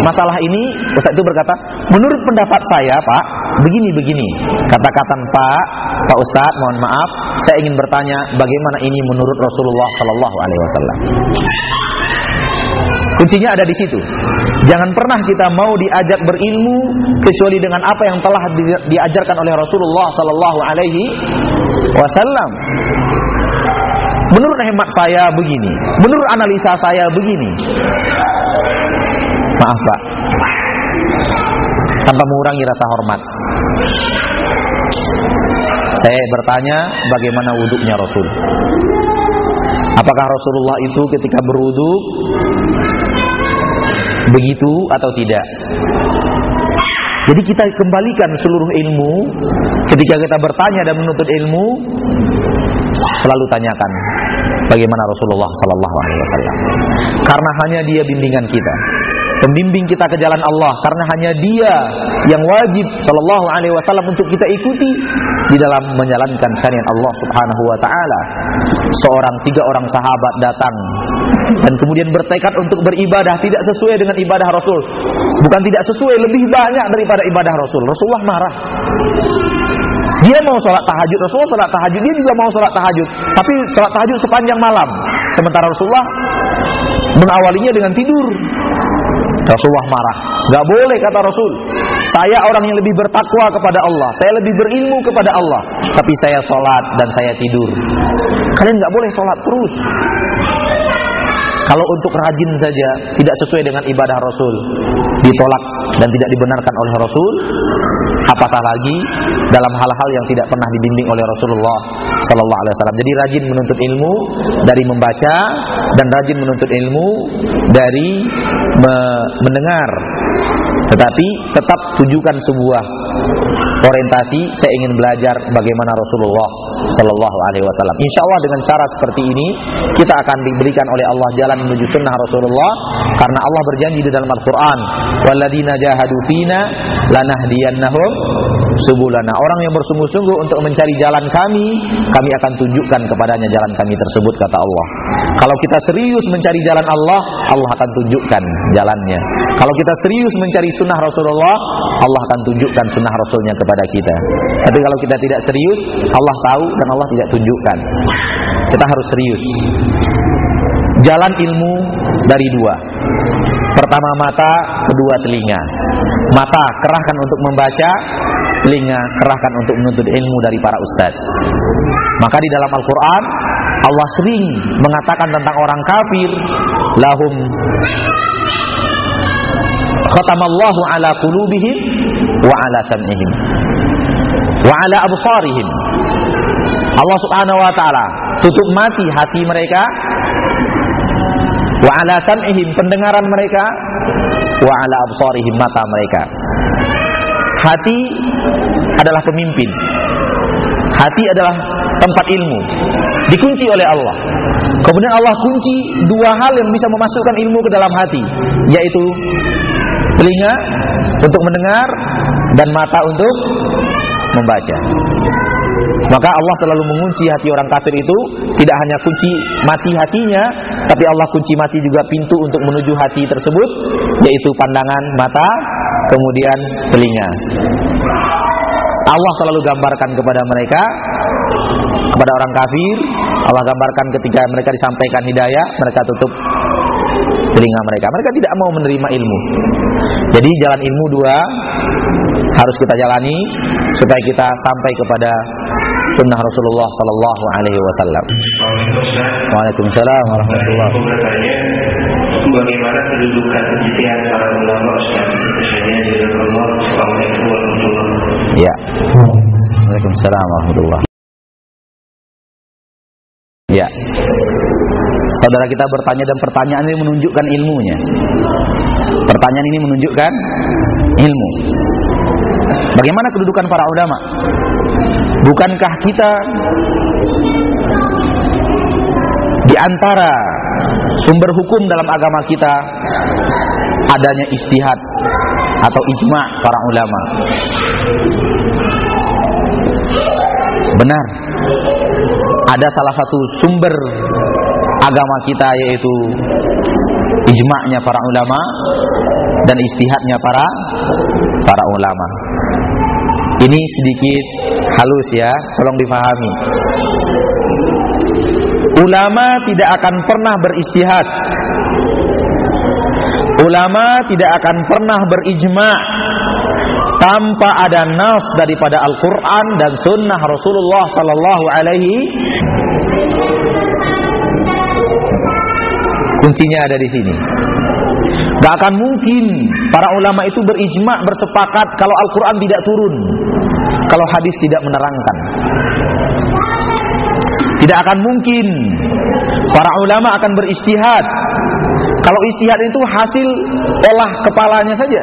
masalah ini? Ustadz itu berkata, menurut pendapat saya Pak, begini. Katakan Pak Ustadz, mohon maaf, saya ingin bertanya bagaimana ini menurut Rasulullah Sallallahu Alaihi Wasallam. Kuncinya ada di situ. Jangan pernah kita mau diajak berilmu kecuali dengan apa yang telah diajarkan oleh Rasulullah Sallallahu Alaihi Wasallam. Menurut hemat saya begini, menurut analisa saya begini. Maaf Pak, tanpa mengurangi rasa hormat, saya bertanya bagaimana wuduknya Rasul. Apakah Rasulullah itu ketika berwudu begitu atau tidak? Jadi kita kembalikan seluruh ilmu. Ketika kita bertanya dan menuntut ilmu, selalu tanyakan bagaimana Rasulullah Sallallahu Alaihi Wasallam. Karena hanya dia bimbingan kita, pembimbing kita ke jalan Allah. Karena hanya dia yang wajib Sallallahu Alaihi Wasallam untuk kita ikuti di dalam menjalankan syariat Allah Subhanahu Wa Taala. Tiga orang sahabat datang dan kemudian bertekad untuk beribadah tidak sesuai dengan ibadah Rasul. Bukan tidak sesuai, lebih banyak daripada ibadah Rasul. Rasulullah marah. Dia mau sholat tahajud, Rasulullah sholat tahajud, dia juga mau sholat tahajud, tapi sholat tahajud sepanjang malam, Sementara Rasulullah mengawalinya dengan tidur. Rasulullah marah. Gak boleh, kata Rasul. Saya orang yang lebih bertakwa kepada Allah, saya lebih berilmu kepada Allah, tapi saya sholat dan saya tidur. Kalian gak boleh sholat terus. Kalau untuk rajin saja tidak sesuai dengan ibadah Rasul, ditolak dan tidak dibenarkan oleh Rasul, apatah lagi dalam hal-hal yang tidak pernah dibimbing oleh Rasulullah sallallahu alaihi wasallam. Jadi rajin menuntut ilmu dari membaca dan rajin menuntut ilmu dari mendengar. Tetapi tetap tujukan sebuah orientasi, saya ingin belajar bagaimana Rasulullah sallallahu alaihi wasallam. Insyaallah dengan cara seperti ini kita akan diberikan oleh Allah jalan menuju sunnah Rasulullah, karena Allah berjanji di dalam Al-Qur'an, walladzina jahadu fina lanahdiyannahum subulana. Orang yang bersungguh-sungguh untuk mencari jalan kami akan tunjukkan kepadanya jalan kami tersebut, kata Allah. Kalau kita serius mencari jalan Allah, Allah akan tunjukkan jalannya. Kalau kita serius mencari sunnah Rasulullah, Allah akan tunjukkan sunnah Rasulnya kepada kita. Tapi kalau kita tidak serius, Allah tahu dan Allah tidak tunjukkan. Kita harus serius. Jalan ilmu dari dua. Pertama mata, kedua telinga. Mata kerahkan untuk membaca, telinga kerahkan untuk menuntut ilmu dari para ustadz. Maka di dalam Al-Quran Allah sering mengatakan tentang orang kafir, lahum khatamallahu ala qulubihim wa ala sam'ihim wa ala absarihim. Allah subhanahu wa ta'ala tutup mati hati mereka, wa ala sam'ihim pendengaran mereka, wa ala absarihim mata mereka. Hati adalah pemimpin, hati adalah tempat ilmu, dikunci oleh Allah. Kemudian Allah kunci dua hal yang bisa memasukkan ilmu ke dalam hati, yaitu telinga untuk mendengar dan mata untuk membaca. Maka Allah selalu mengunci hati orang kafir itu, tidak hanya kunci mati hatinya, tapi Allah kunci mati juga pintu untuk menuju hati tersebut, yaitu pandangan mata, kemudian telinga. Allah selalu gambarkan kepada mereka, kepada orang kafir, Allah gambarkan ketika mereka disampaikan hidayah, mereka tutup telinga mereka. Mereka tidak mau menerima ilmu. Jadi jalan ilmu dua harus kita jalani supaya kita sampai kepada sunnah Rasulullah sallallahu alaihi wasallam. Waalaikumsalam warahmatullahi wabarakatuh. Bagaimana kedudukan ijtihad para ulama Ustaz? Assalamualaikum warahmatullahi wabarakatuh. Ya. Waalaikumsalam warahmatullahi. Ya. Saudara kita bertanya dan pertanyaan ini menunjukkan ilmunya. Pertanyaan ini menunjukkan ilmu. Bagaimana kedudukan para ulama? Bukankah kita di antara sumber hukum dalam agama kita adanya ijtihad atau ijma' para ulama? Benar. Ada salah satu sumber agama kita yaitu ijma'nya para ulama dan ijtihadnya para ulama. Ini sedikit halus ya, tolong difahami. Ulama tidak akan pernah berijtihad. Ulama tidak akan pernah berijma' tanpa ada nas daripada Al-Quran dan Sunnah Rasulullah Sallallahu Alaihi. Kuncinya ada di sini. Gak akan mungkin para ulama itu berijma' bersepakat kalau Al-Quran tidak turun, kalau hadis tidak menerangkan. Tidak akan mungkin para ulama akan berijtihad kalau ijtihad itu hasil olah kepalanya saja,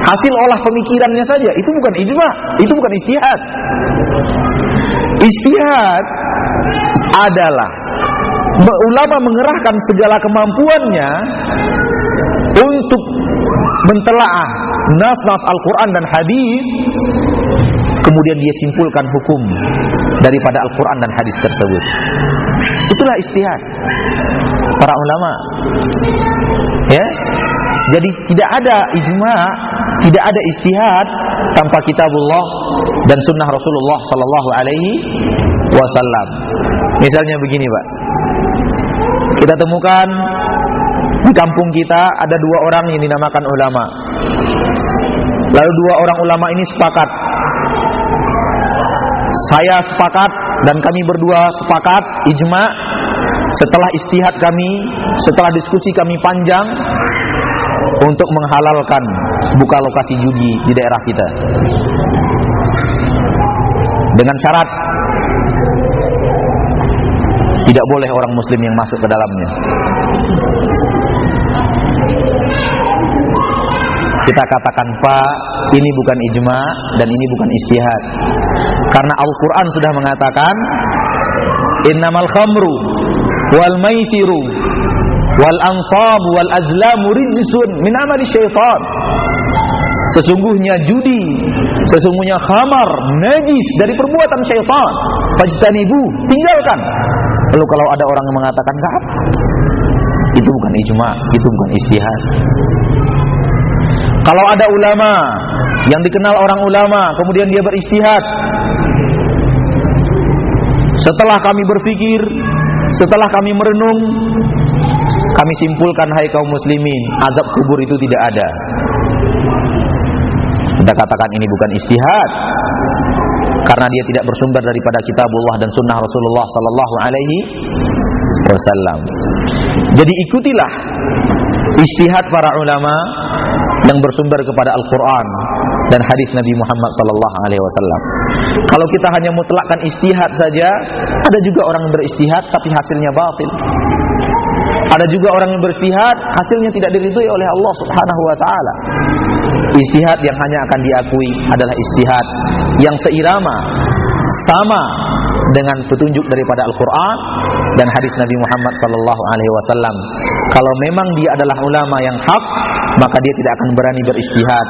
hasil olah pemikirannya saja. Itu bukan ijma', itu bukan ijtihad. Ijtihad adalah ulama mengerahkan segala kemampuannya untuk mentelaah nas-nas Al-Quran dan hadis, kemudian dia simpulkan hukum daripada Al-Quran dan hadis tersebut. Itulah ijtihad para ulama. Ya, jadi tidak ada ijma', tidak ada ijtihad tanpa kitabullah dan sunnah Rasulullah Sallallahu Alaihi Wasallam. Misalnya begini, Pak. kita temukan di kampung kita ada 2 orang yang dinamakan ulama. Lalu 2 orang ulama ini sepakat. Saya sepakat dan kami berdua sepakat, ijma, setelah istihad kami, setelah diskusi kami panjang, untuk menghalalkan buka lokasi judi di daerah kita. Dengan syarat tidak boleh orang muslim yang masuk ke dalamnya. Kita katakan, Pak, ini bukan ijma dan ini bukan istihad. Karena Al-Quran sudah mengatakan, innamal khamru wal maisiru wal ansab wal azlamu rijsun min amali syaitan. Sesungguhnya judi, sesungguhnya khamar, najis dari perbuatan syaitan. Fajtanibu, tinggalkan. Lalu kalau ada orang yang mengatakan enggak apa, itu bukan ijma, itu bukan istihad. Kalau ada ulama yang dikenal orang ulama, kemudian dia beristihad, setelah kami berpikir, setelah kami merenung, kami simpulkan, hai kaum muslimin, azab kubur itu tidak ada. Kita katakan ini bukan istihad, karena dia tidak bersumber daripada kitabullah dan sunnah Rasulullah sallallahu alaihi wasallam. Jadi ikutilah istihad para ulama yang bersumber kepada Al-Quran dan hadis Nabi Muhammad sallallahu alaihi wasallam. Kalau kita hanya mutlakkan istihad saja, ada juga orang yang beristihad tapi hasilnya batil. Ada juga orang yang beristihad hasilnya tidak diridhoi oleh Allah Subhanahu wa taala. Istihad yang hanya akan diakui adalah istihad yang seirama, sama dengan petunjuk daripada Al-Quran dan hadis Nabi Muhammad sallallahu alaihi wasallam. Kalau memang dia adalah ulama yang hak, maka dia tidak akan berani beristihad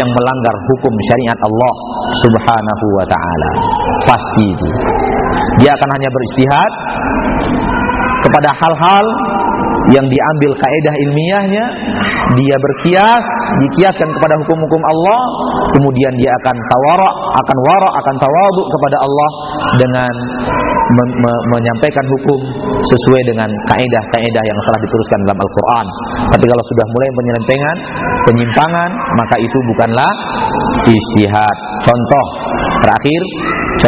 yang melanggar hukum syariat Allah Subhanahu wa taala. Pasti itu. Dia akan hanya beristihad kepada hal-hal yang diambil kaidah ilmiahnya, dia berkias, dikiaskan kepada hukum-hukum Allah, kemudian dia akan akan tawadhu kepada Allah dengan menyampaikan hukum sesuai dengan kaidah-kaidah yang telah dituliskan dalam Al-Quran. Tapi kalau sudah mulai penyimpangan, maka itu bukanlah istihad. Contoh terakhir,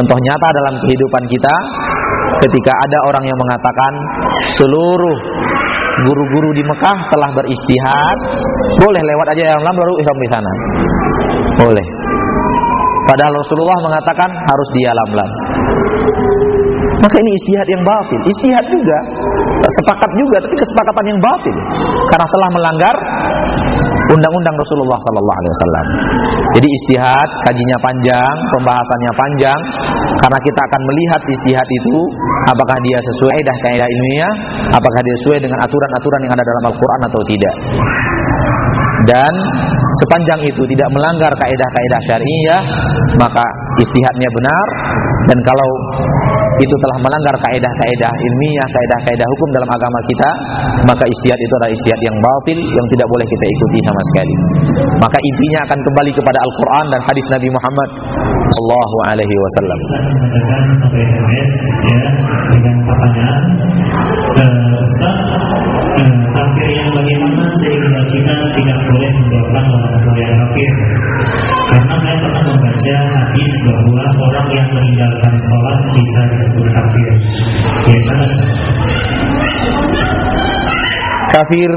contoh nyata dalam kehidupan kita, ketika ada orang yang mengatakan seluruh guru-guru di Mekah telah beristihad, boleh lewat aja yang lain baru ihram di sana. Boleh. Padahal Rasulullah mengatakan harus di alam-lam. Maka ini istihad yang batil. Istihad juga, sepakat juga, tapi kesepakatan yang batil karena telah melanggar undang-undang Rasulullah sallallahu alaihi wasallam. Jadi istihad kajinya panjang, pembahasannya panjang, karena kita akan melihat istihad itu apakah dia sesuai kaidah ilmiah, apakah dia sesuai dengan aturan-aturan yang ada dalam Al-Quran atau tidak. Dan sepanjang itu tidak melanggar kaidah-kaidah syariah, maka istihadnya benar. Dan kalau itu telah melanggar kaidah-kaidah ilmiah, kaidah-kaidah hukum dalam agama kita, maka istihad itu adalah istihad yang batil, yang tidak boleh kita ikuti sama sekali. Maka intinya akan kembali kepada Al-Quran dan hadis Nabi Muhammad sallallahu alaihi wasallam. Mengatakan sampai SMS ya dengan pertanyaan, Ustaz, kafir yang bagaimana sehingga kita tidak boleh mendoakan orang yang kafir? Karena saya pernah membaca hadis bahwa orang yang meninggalkan sholat bisa disebut kafir. Bagaimana? Kafir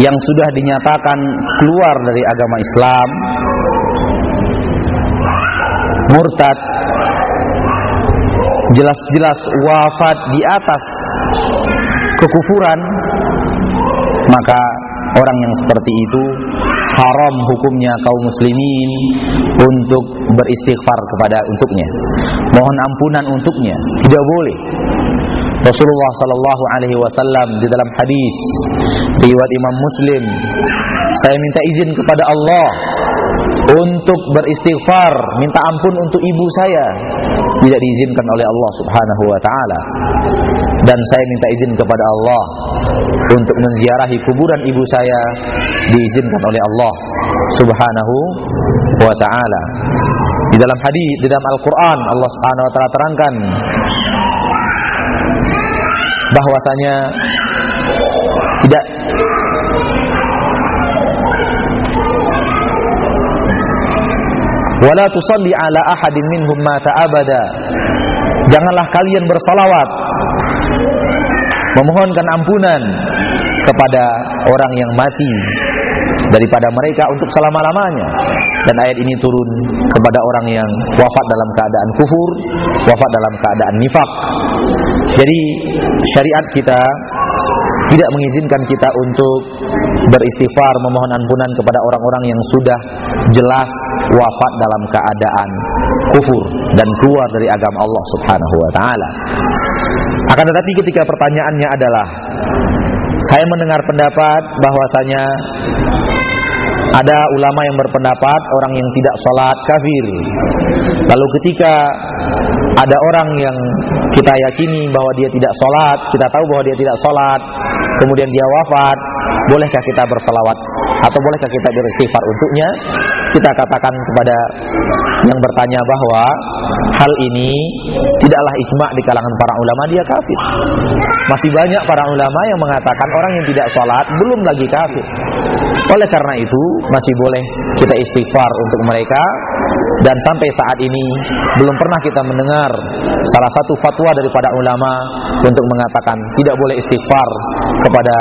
yang sudah dinyatakan keluar dari agama Islam, murtad, jelas-jelas wafat di atas kekufuran, maka orang yang seperti itu haram hukumnya kaum muslimin untuk beristighfar untuknya, mohon ampunan untuknya, tidak boleh. Rasulullah sallallahu alaihi wasallam di dalam hadis riwayat Imam Muslim, saya minta izin kepada Allah untuk beristighfar, minta ampun untuk ibu saya, tidak diizinkan oleh Allah Subhanahu wa taala. Dan saya minta izin kepada Allah untuk menziarahi kuburan ibu saya, diizinkan oleh Allah Subhanahu wa taala. Di dalam hadis, di dalam Al-Qur'an, Allah Subhanahu wa taala terangkan, bahwasanya tidak wala tusalli ala ahadin minhum mata abada. Janganlah kalian bersalawat memohonkan ampunan kepada orang yang mati daripada mereka untuk selama-lamanya. Dan ayat ini turun kepada orang yang wafat dalam keadaan kufur, wafat dalam keadaan nifak. Jadi syariat kita tidak mengizinkan kita untuk beristighfar, memohon ampunan kepada orang-orang yang sudah jelas wafat dalam keadaan kufur dan keluar dari agama Allah Subhanahu wa taala. Akan tetapi ketika pertanyaannya adalah, saya mendengar pendapat bahwasanya ada ulama yang berpendapat orang yang tidak sholat kafir. Lalu ketika ada orang yang kita yakini bahwa dia tidak sholat, kita tahu bahwa dia tidak sholat, kemudian dia wafat, bolehkah kita bersalawat atau bolehkah kita beristighfar untuknya? Kita katakan kepada yang bertanya bahwa hal ini tidaklah ijma' di kalangan para ulama dia kafir. Masih banyak para ulama yang mengatakan orang yang tidak sholat belum lagi kafir. Oleh karena itu masih boleh kita istighfar untuk mereka. Dan sampai saat ini belum pernah kita mendengar salah satu fatwa daripada ulama untuk mengatakan tidak boleh istighfar kepada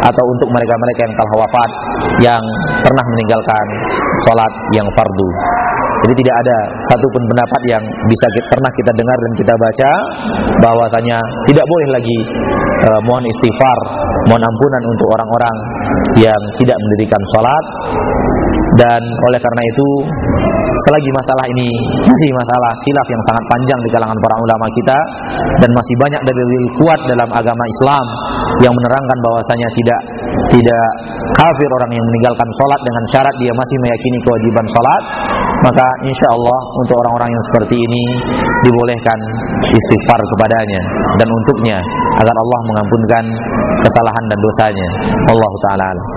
atau untuk mereka-mereka yang telah wafat yang pernah meninggalkan sholat yang fardu. Jadi tidak ada satupun pendapat yang bisa pernah kita dengar dan kita baca bahwasanya tidak boleh lagi mohon istighfar, mohon ampunan untuk orang-orang yang tidak mendirikan sholat. Dan oleh karena itu, selagi masalah ini masih masalah khilaf yang sangat panjang di kalangan para ulama kita, dan masih banyak dalil kuat dalam agama Islam yang menerangkan bahwasanya tidak kafir orang yang meninggalkan sholat dengan syarat dia masih meyakini kewajiban sholat, maka insya Allah untuk orang-orang yang seperti ini dibolehkan istighfar kepadanya dan untuknya agar Allah mengampunkan kesalahan dan dosanya. Wallahu ta'ala alam.